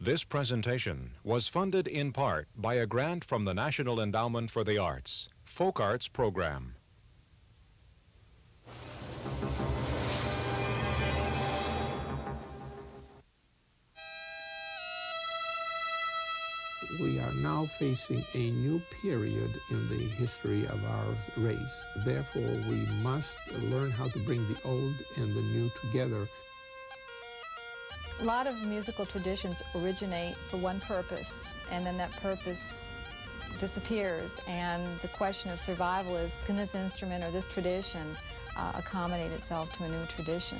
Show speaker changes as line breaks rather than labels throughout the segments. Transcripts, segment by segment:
This presentation was funded in part by a grant from the National Endowment for the Arts, Folk Arts Program.
We are now facing a new period in the history of our race. Therefore, we must learn how to bring the old and the new together.
A lot of musical traditions originate for one purpose, and then that purpose disappears. And the question of survival is, can this instrument or this tradition accommodate itself to a new tradition?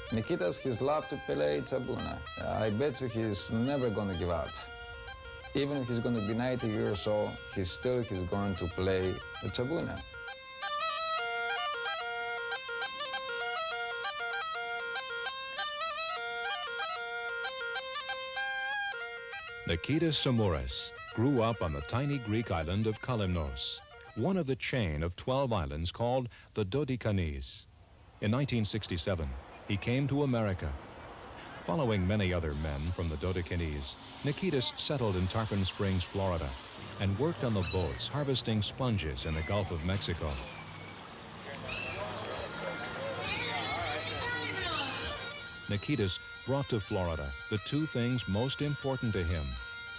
Nykitas, he's loved to play Tsabuna. I bet you he's never going to give up. Even if he's going to be 90 years old, he's going to play the Tsabuna.
Nykitas Tsimouris grew up on the tiny Greek island of Kalymnos, one of the chain of 12 islands called the Dodekanes. In 1967, he came to America. Following many other men from the Dodecanese, Nykitas settled in Tarpon Springs, Florida, and worked on the boats harvesting sponges in the Gulf of Mexico. Nykitas brought to Florida the two things most important to him,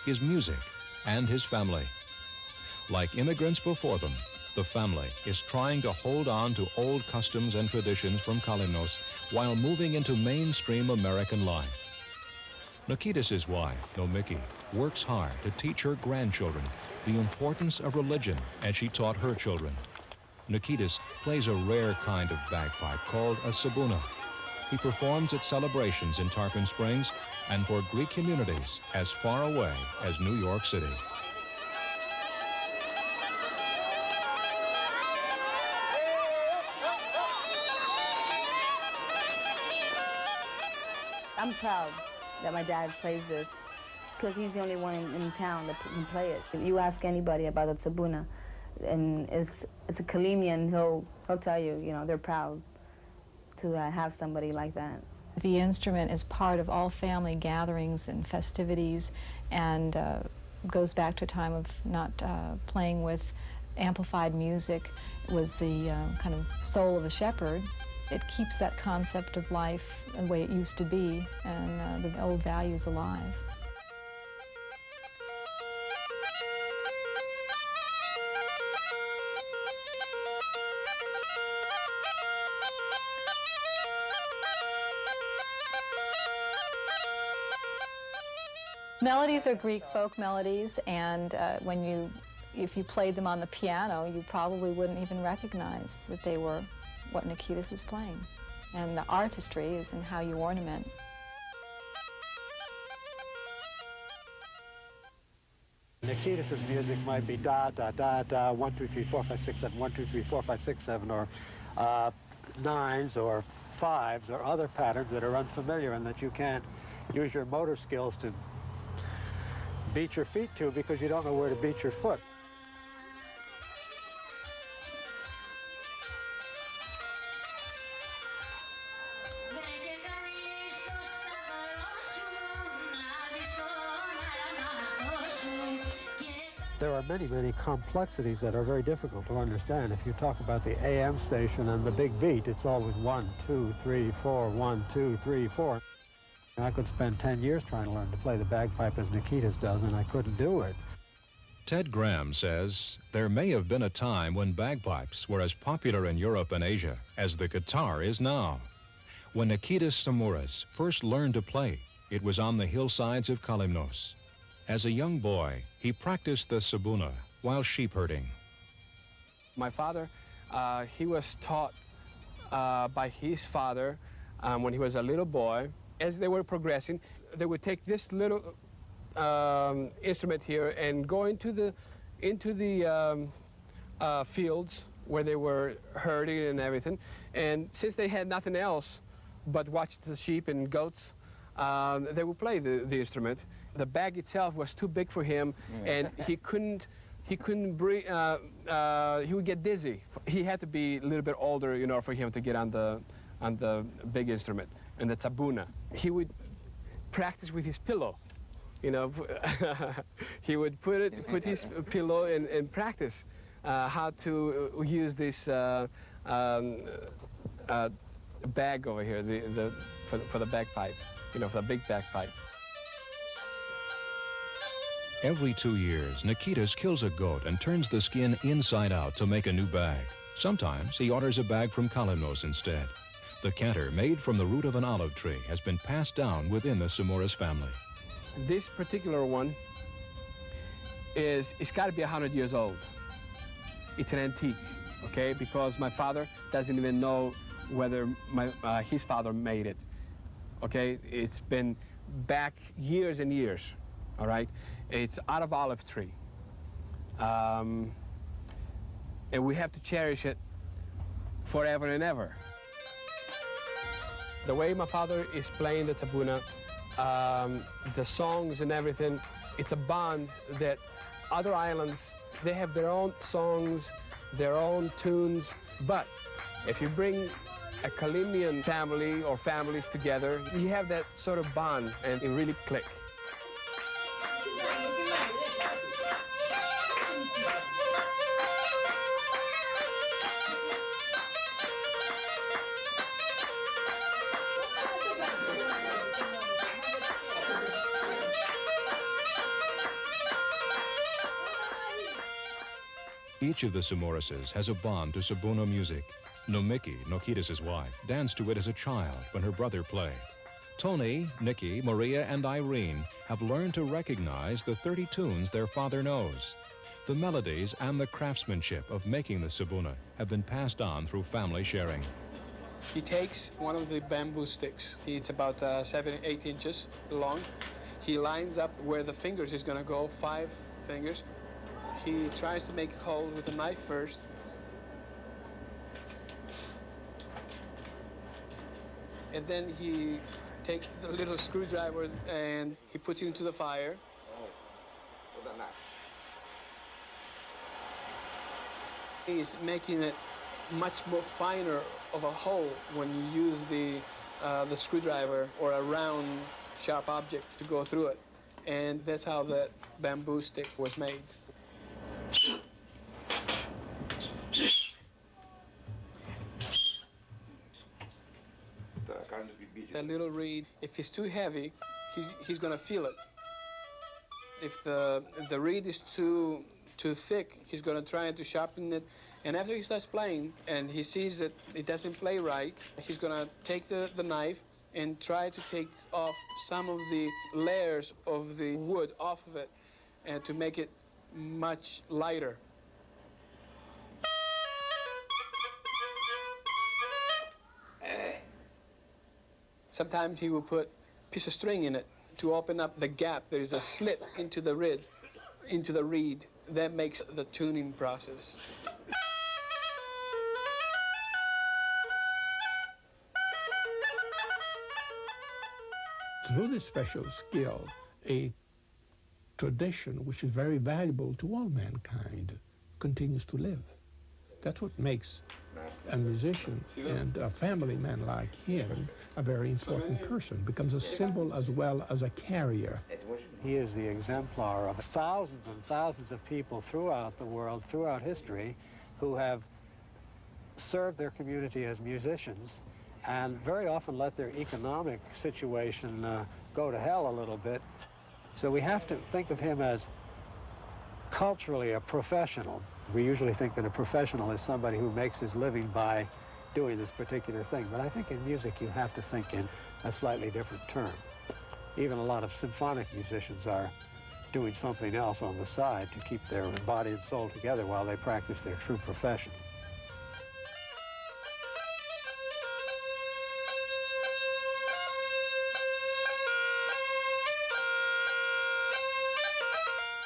his music and his family. Like immigrants before them, the family is trying to hold on to old customs and traditions from Kalymnos while moving into mainstream American life. Nykitas' wife, Nomiki, works hard to teach her grandchildren the importance of religion as she taught her children. Nykitas plays a rare kind of bagpipe called a sabuna. He performs at celebrations in Tarpon Springs and for Greek communities as far away as New York City.
I'm proud that my dad plays this because he's the only one in town that can play it. If you ask anybody about the Tsabuna, and it's a Kalymnian, he'll tell you, they're proud to have somebody like that.
The instrument is part of all family gatherings and festivities, and goes back to a time of not playing with amplified music. It was the kind of soul of a shepherd. It keeps that concept of life the way it used to be, and the old values alive. Melodies are Greek folk melodies, and if you played them on the piano, you probably wouldn't even recognize that they were what Nykitas is playing. And the artistry is in how you ornament.
Nykitas' music might be da, da, da, da, 1, 2, 3, 4, 5, 6, 7, 1, 2, 3, 4, 5, 6, 7, or nines or fives or other patterns that are unfamiliar and that you can't use your motor skills to beat your feet to because you don't know where to beat your foot. There are many, many complexities that are very difficult to understand. If you talk about the AM station and the big beat, it's always 1, 2, 3, 4, 1, 2, 3, 4. I could spend 10 years trying to learn to play the bagpipe as Nykitas does, and I couldn't do it.
Ted Graham says there may have been a time when bagpipes were as popular in Europe and Asia as the guitar is now. When Nykitas Tsimouris first learned to play, it was on the hillsides of Kalymnos. As a young boy, he practiced the sabuna while sheep herding.
My father, he was taught by his father when he was a little boy. As they were progressing, they would take this little instrument here and go into the fields where they were herding and everything. And since they had nothing else but watch the sheep and goats, they would play the instrument. The bag itself was too big for him, and he couldn't breathe. He would get dizzy. He had to be a little bit older, for him to get on the big instrument, and the tsabuna. He would practice with his pillow. You know, he would put his pillow and practice how to use this bag over here, for the bagpipe, you know, for the big bagpipe.
Every 2 years, Nykitas kills a goat and turns the skin inside out to make a new bag. Sometimes he orders a bag from Kalymnos instead. The canter, made from the root of an olive tree, has been passed down within the Tsimouris family.
This particular one it's got to be 100 years old. It's an antique, okay? Because my father doesn't even know whether his father made it, okay? It's been back years and years, all right? It's out of olive tree. And we have to cherish it forever and ever. The way my father is playing the tabuna, the songs and everything, it's a bond that other islands, they have their own songs, their own tunes, but if you bring a Kalymnian family or families together, you have that sort of bond and it really click.
Each of the Tsimouris has a bond to Sabuna music. Nomiki, Nykitas' wife, danced to it as a child when her brother played. Tony, Nikki, Maria, and Irene have learned to recognize the 30 tunes their father knows. The melodies and the craftsmanship of making the Sabuna have been passed on through family sharing.
He takes one of the bamboo sticks. It's about 7 or 8 inches long. He lines up where the fingers is going to go, 5 fingers. He tries to make a hole with a knife first. And then he takes the little screwdriver and he puts it into the fire. He's making it much more finer of a hole when you use the screwdriver or a round, sharp object to go through it. And that's how that bamboo stick was made. That little reed, if it's too heavy, he's going to feel it. If the reed is too thick, he's going to try to sharpen it. And after he starts playing and he sees that it doesn't play right, he's going to take the knife and try to take off some of the layers of the wood off of it and to make it much lighter. Sometimes he will put a piece of string in it to open up the gap. There is a slit into the reed. That makes the tuning process.
Through this special skill, a tradition which is very valuable to all mankind continues to live. That's what makes a musician and a family man like him a very important person, becomes a symbol as well as a carrier.
He is the exemplar of thousands and thousands of people throughout the world, throughout history, who have served their community as musicians and very often let their economic situation go to hell a little bit. So we have to think of him as culturally a professional. We usually think that a professional is somebody who makes his living by doing this particular thing. But I think in music you have to think in a slightly different term. Even a lot of symphonic musicians are doing something else on the side to keep their body and soul together while they practice their true profession.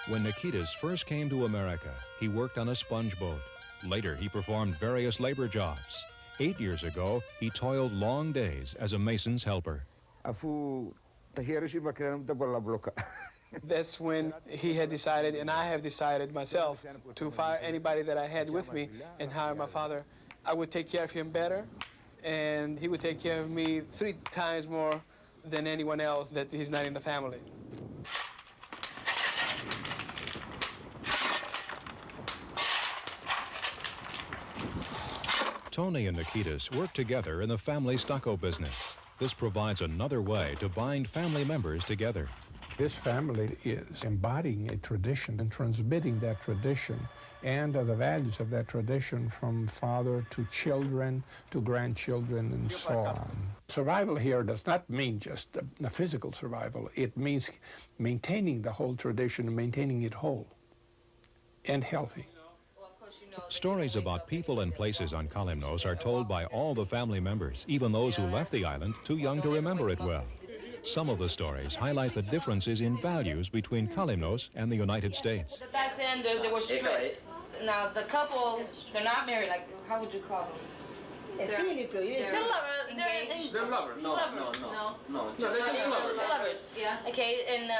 When Nykitas first came to America, he worked on a sponge boat. Later, he performed various labor jobs. 8 years ago, he toiled long days as a mason's helper.
That's when he had decided, and I have decided myself, to fire anybody that I had with me and hire my father. I would take care of him better, and he would take care of me 3 times more than anyone else that he's not in the family.
Tony and Nykitas work together in the family stucco business. This provides another way to bind family members together.
This family is embodying a tradition and transmitting that tradition and the values of that tradition from father to children to grandchildren and so on. Survival here does not mean just a physical survival. It means maintaining the whole tradition and maintaining it whole and healthy.
Stories about people and places on Kalymnos are told by all the family members, even those who left the island too young to remember it well. Some of the stories highlight the differences in values between Kalymnos and the United States.
Back then, they were strict. Now, the couple, they're not married, like, how would you call them? They're lovers.
They're lovers.
No. Just lovers. Yeah. Okay, and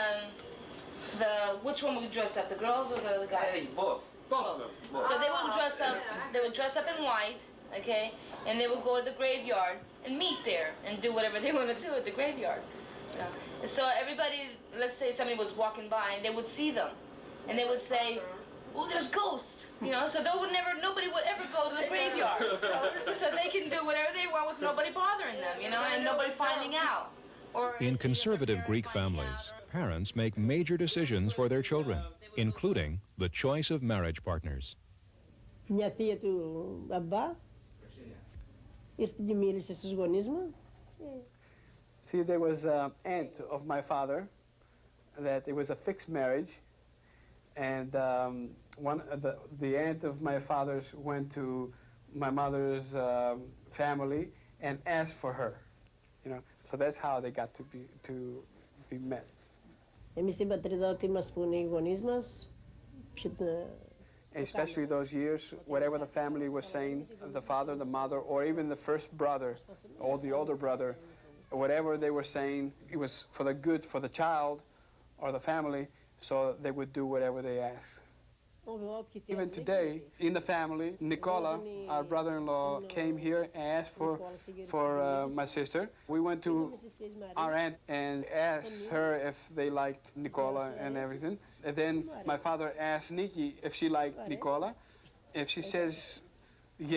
which one would dress up, the girls or the guys?
Both.
Both of them.
So they would dress up. They would dress up in white, okay, and they would go to the graveyard and meet there and do whatever they want to do at the graveyard. You know? And so everybody, let's say somebody was walking by and they would see them, and they would say, "Oh, there's ghosts," you know. So nobody would ever go to the graveyard, so they can do whatever they want with nobody bothering them, you know, and nobody finding out.
In conservative Greek families, parents make major decisions for their children, including the choice of marriage partners.
Μια θεία του μπαμπά ήρθε και μίλησε στους γονείς μου.
See, there was an aunt of my father that it was a fixed marriage, and the aunt of my father's went to my mother's family and asked for her, you know. So that's how they got to be met.
Εμείς στην πατρίδα ό,τι μας πούνε οι γονείς μας,
Especially those years, whatever the family was saying, the father, the mother, or even the first brother, or the older brother, whatever they were saying, it was for the good for the child or the family, so they would do whatever they asked. Even today, in the family, Nicola, our brother-in-law, came here and asked for my sister. We went to our aunt and asked her if they liked Nicola and everything. And then my father asked Nikki if she liked Nicola. If she says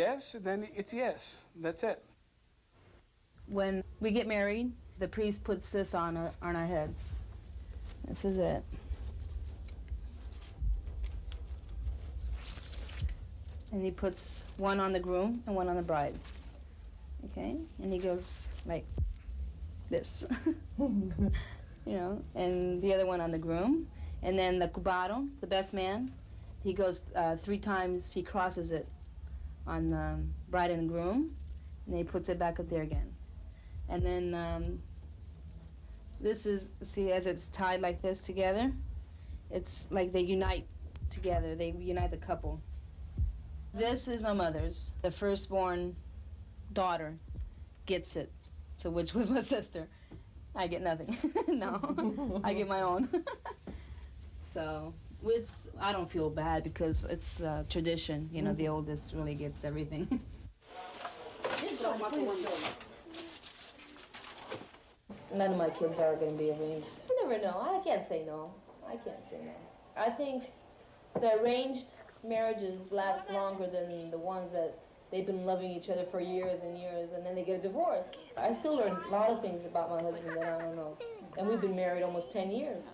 yes, then it's yes. That's it.
When we get married, the priest puts this on our heads. This is it. And he puts one on the groom and one on the bride. Okay? And he goes like this. You know, and the other one on the groom. And then the cubaro, the best man, he goes 3 times, he crosses it on the bride and the groom, and he puts it back up there again. And then this is, see, as it's tied like this together, it's like they unite together, they unite the couple. This is my mother's. The firstborn daughter gets it, so which was my sister. I get nothing. No, I get my own. So I don't feel bad because it's tradition. You know, the oldest really gets everything. None of my kids are going to be arranged. You never know. I can't say no. I can't say no. I think the arranged marriages last longer than the ones that they've been loving each other for years and years, and then they get a divorce. I still learn a lot of things about my husband that I don't know. And we've been married almost 10 years.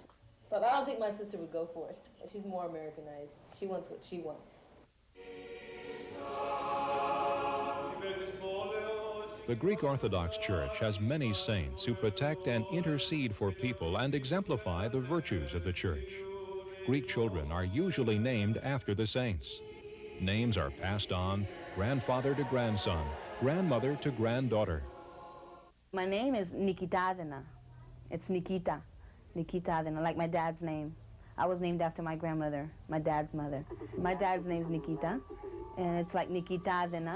But I don't think my sister would go for it. She's more Americanized. She wants what she wants.
The Greek Orthodox Church has many saints who protect and intercede for people and exemplify the virtues of the Church. Greek children are usually named after the saints. Names are passed on, grandfather to grandson, grandmother to granddaughter.
My name is Nykitas. It's Nikita. Nykitas, like my dad's name. I was named after my grandmother, my dad's mother. My dad's name's Nikita, and it's like Nykitas, and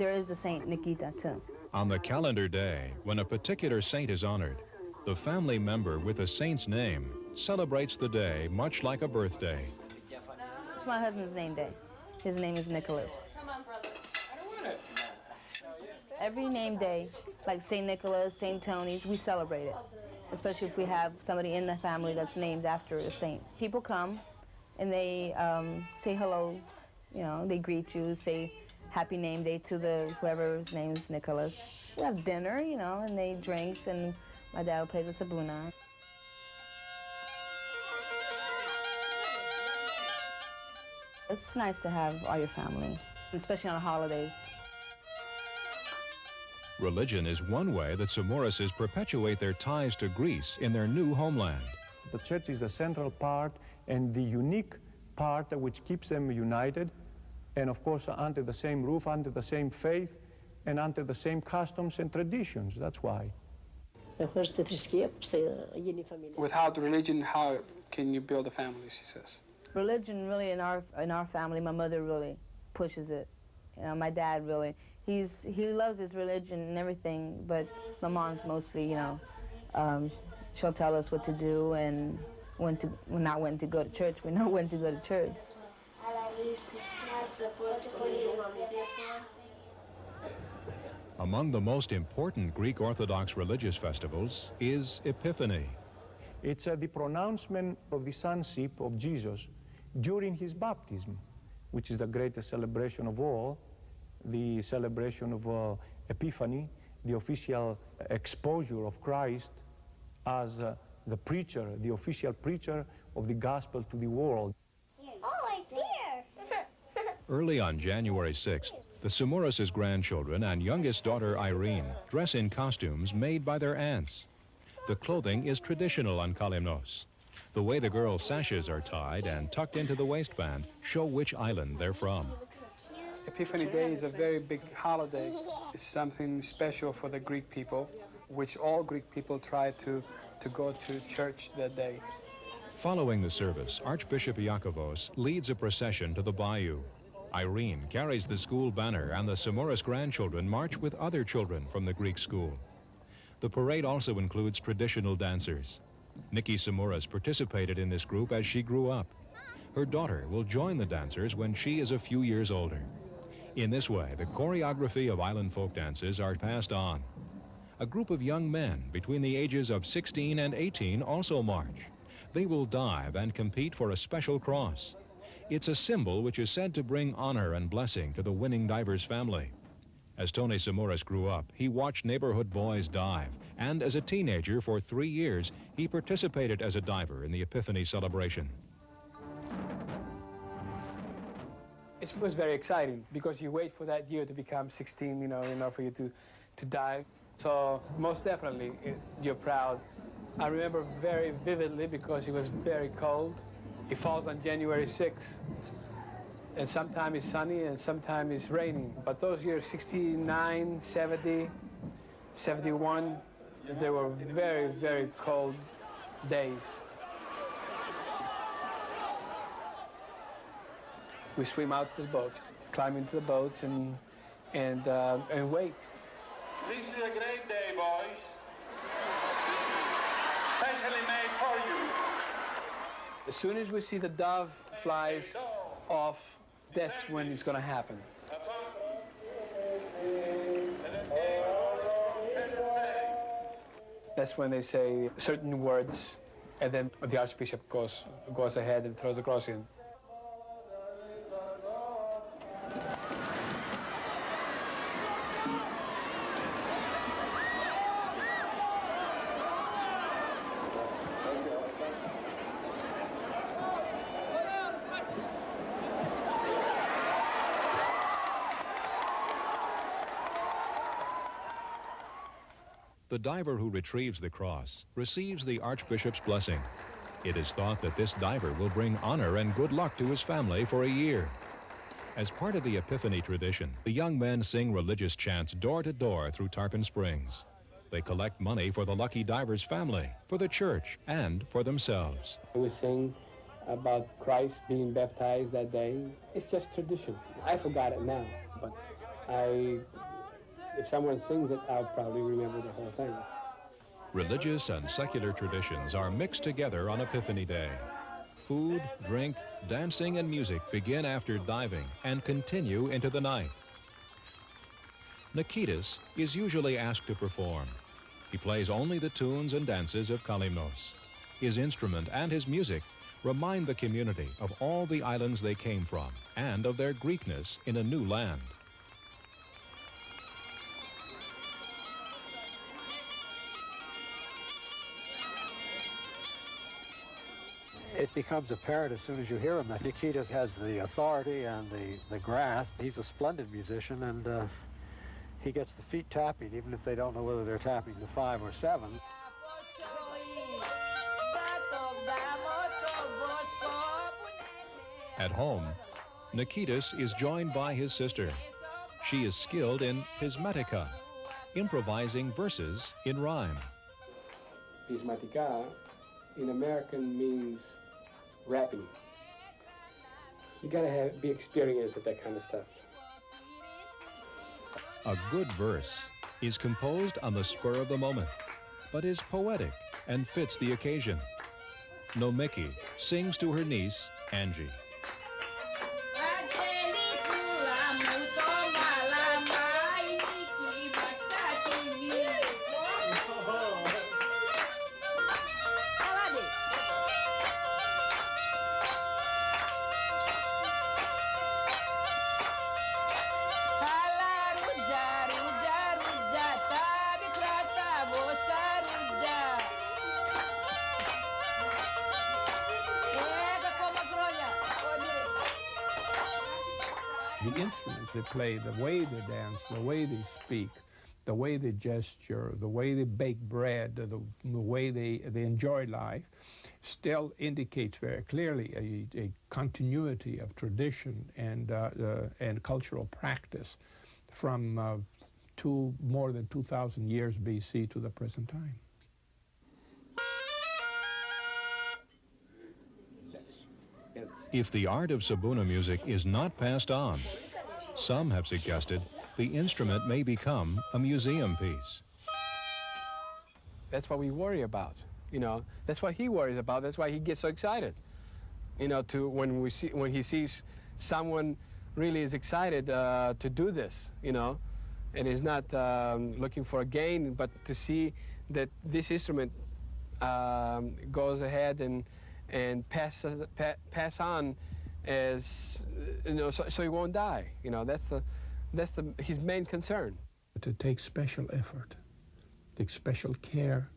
there is a saint, Nikita, too.
On the calendar day, when a particular saint is honored, the family member with a saint's name celebrates the day much like a birthday.
It's my husband's name day. His name is Nicholas.
Come on, brother. I don't want it.
Every name day, like St. Nicholas, St. Tony's, we celebrate it. Especially if we have somebody in the family that's named after a saint. People come and they say hello, you know, they greet you, say happy name day to whoever's name is Nicholas. We have dinner, you know, and they drinks, and my dad will play the tabuna. It's nice to have all your family, especially on holidays.
Religion is one way that Tsimouris perpetuate their ties to Greece in their new homeland.
The church is the central part and the unique part which keeps them united, and of course under the same roof, under the same faith, and under the same customs and traditions. That's why.
Without religion, how can you build a family, she says.
Religion really in our family, my mother really pushes it. You know, my dad really, he loves his religion and everything, but my mom's mostly, you know, she'll tell us what to do and not when to go to church. We know when to go to church.
Among the most important Greek Orthodox religious festivals is Epiphany.
It's the pronouncement of the sonship of Jesus during his baptism, which is the greatest celebration of all, the celebration of Epiphany, the official exposure of Christ as the preacher, the official preacher of the gospel to the world.
Oh, dear!
Early on January 6th, the Tsimouris' grandchildren and youngest daughter Irene dress in costumes made by their aunts. The clothing is traditional on Kalymnos. The way the girls' sashes are tied and tucked into the waistband show which island they're from.
Epiphany Day is a very big holiday. It's something special for the Greek people, which all Greek people try to go to church that day.
Following the service, Archbishop Iakovos leads a procession to the bayou. Irene carries the school banner, and the Tsimouris grandchildren march with other children from the Greek school. The parade also includes traditional dancers. Nykitas Tsimouris participated in this group as she grew up. Her daughter will join the dancers when she is a few years older. In this way, the choreography of island folk dances are passed on. A group of young men between the ages of 16 and 18 also march. They will dive and compete for a special cross. It's a symbol which is said to bring honor and blessing to the winning diver's family. As Tony Tsimouris grew up, he watched neighborhood boys dive, and as a teenager for 3 years, he participated as a diver in the Epiphany celebration.
It was very exciting because you wait for that year to become 16, you know, for you to dive. So most definitely, you're proud. I remember very vividly because it was very cold. It falls on January 6th. And sometimes it's sunny and sometimes it's raining. But those years, 69, 70, 71, they were very, very cold days. We swim out to the boats, climb into the boats and wait.
This is a great day, boys. Specially made for you.
As soon as we see the dove flies off, that's when it's going to happen. That's when they say certain words, and then the Archbishop goes ahead and throws the cross in.
The diver who retrieves the cross receives the Archbishop's blessing. It is thought that this diver will bring honor and good luck to his family for a year. As part of the Epiphany tradition, the young men sing religious chants door to door through Tarpon Springs. They collect money for the lucky diver's family, for the church, and for themselves.
We sing about Christ being baptized that day. It's just tradition. I forgot it now, but if someone sings it, I'll probably remember the whole thing.
Religious and secular traditions are mixed together on Epiphany Day. Food, drink, dancing, and music begin after diving and continue into the night. Nykitas is usually asked to perform. He plays only the tunes and dances of Kalymnos. His instrument and his music remind the community of all the islands they came from and of their Greekness in a new land.
It becomes apparent as soon as you hear him that Nykitas has the authority and the grasp. He's a splendid musician, and he gets the feet tapping, even if they don't know whether they're tapping to 5 or 7.
At home, Nykitas is joined by his sister. She is skilled in pismatica, improvising verses in rhyme.
Pismatica in American means rapping. You gotta be experienced at that kind of stuff.
A good verse is composed on the spur of the moment, but is poetic and fits the occasion. Nomiki sings to her niece, Angie.
The instruments they play, the way they dance, the way they speak, the way they gesture, the way they bake bread, the way they enjoy life, still indicates very clearly a continuity of tradition and cultural practice from more than 2,000 years BC to the present time.
If the art of Sabuna music is not passed on, some have suggested the instrument may become a museum piece.
That's what we worry about, you know. That's what he worries about. That's why he gets so excited, you know, when he sees someone really is excited to do this, you know, and is not looking for a gain, but to see that this instrument goes ahead and pass on as, you know, so he won't die. You know, that's his main concern.
To take special effort, take special care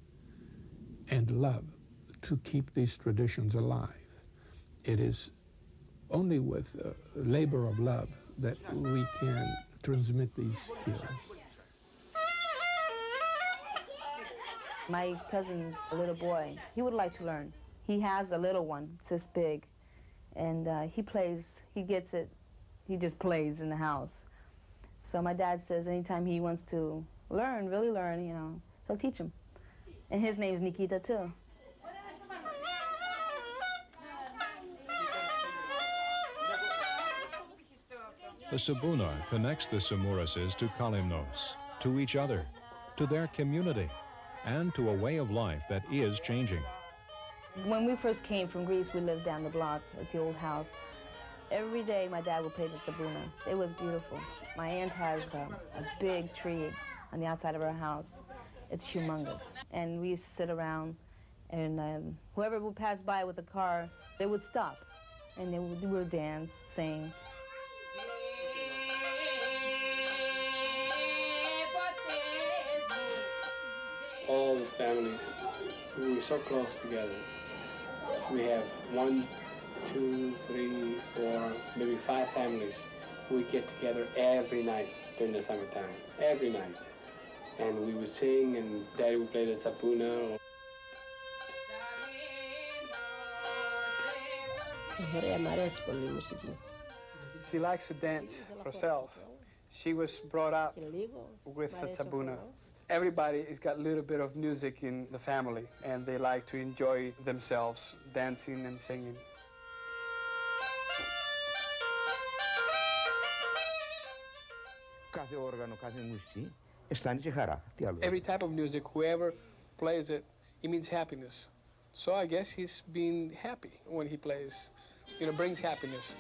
and love to keep these traditions alive. It is only with labor of love that we can transmit these skills.
My cousin's little boy, he would like to learn. He has a little one, it's this big, and he plays, he gets it, he just plays in the house. So my dad says anytime he wants to learn, really learn, you know, he'll teach him. And his name's Nykitas too.
The Sabuna connects the Tsimouris to Kalimnos, to each other, to their community, and to a way of life that is changing.
When we first came from Greece, we lived down the block at the old house. Every day my dad would play the Sabuna. It was beautiful. My aunt has a big tree on the outside of her house. It's humongous. And we used to sit around, and whoever would pass by with a car, they would stop. And they would dance, sing.
All the families, we were so close together. We have 1, 2, 3, 4, maybe 5 families. We get together every night during the summertime, every night. And we would sing, and Daddy would play the Sabuna. She likes to dance herself. She was brought up with the Sabuna. Everybody has got a little bit of music in the family, and they like to enjoy themselves dancing and singing. Every type of music, whoever plays it, it means happiness. So I guess he's being happy when he plays. You know, brings happiness.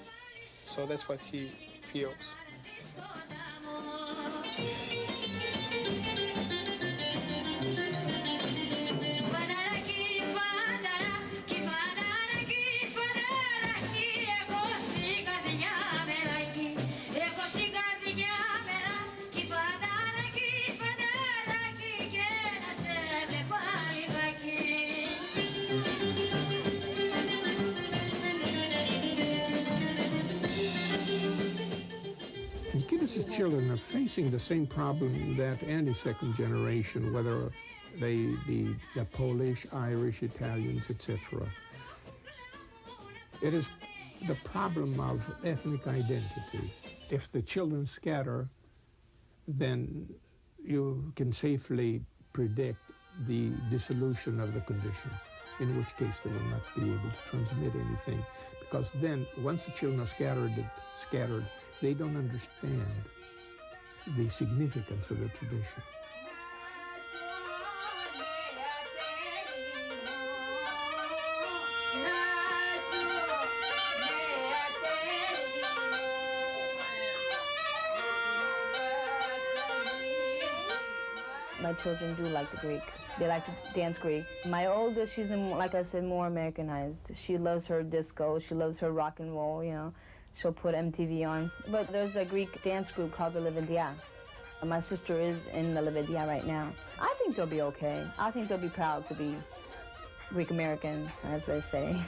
So that's what he feels.
children are facing the same problem that any second generation, whether they're Polish, Irish, Italians, etc. It is the problem of ethnic identity. If the children scatter, then you can safely predict the dissolution of the condition, in which case they will not be able to transmit anything. Because then, once the children are scattered, they don't understand the significance of the tradition.
My children do like the Greek. They like to dance Greek. My oldest, she's, like I said, more Americanized. She loves her disco. She loves her rock and roll, you know. She'll put MTV on. But there's a Greek dance group called the Levidia. My sister is in the Levidia right now. I think they'll be okay. I think they'll be proud to be Greek American, as they say.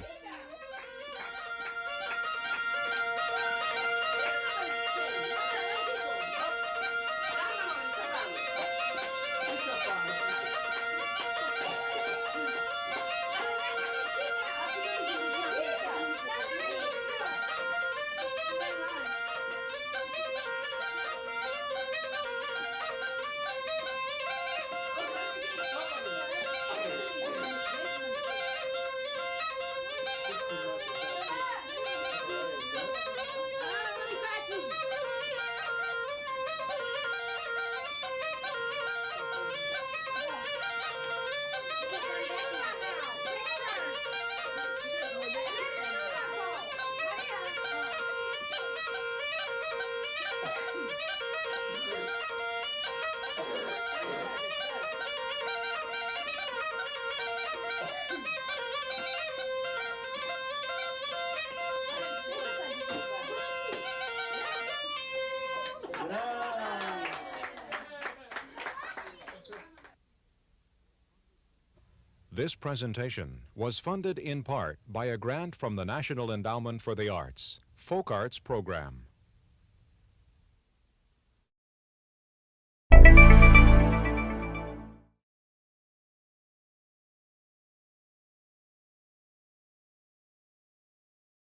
This presentation was funded in part by a grant from the National Endowment for the Arts, Folk Arts Program.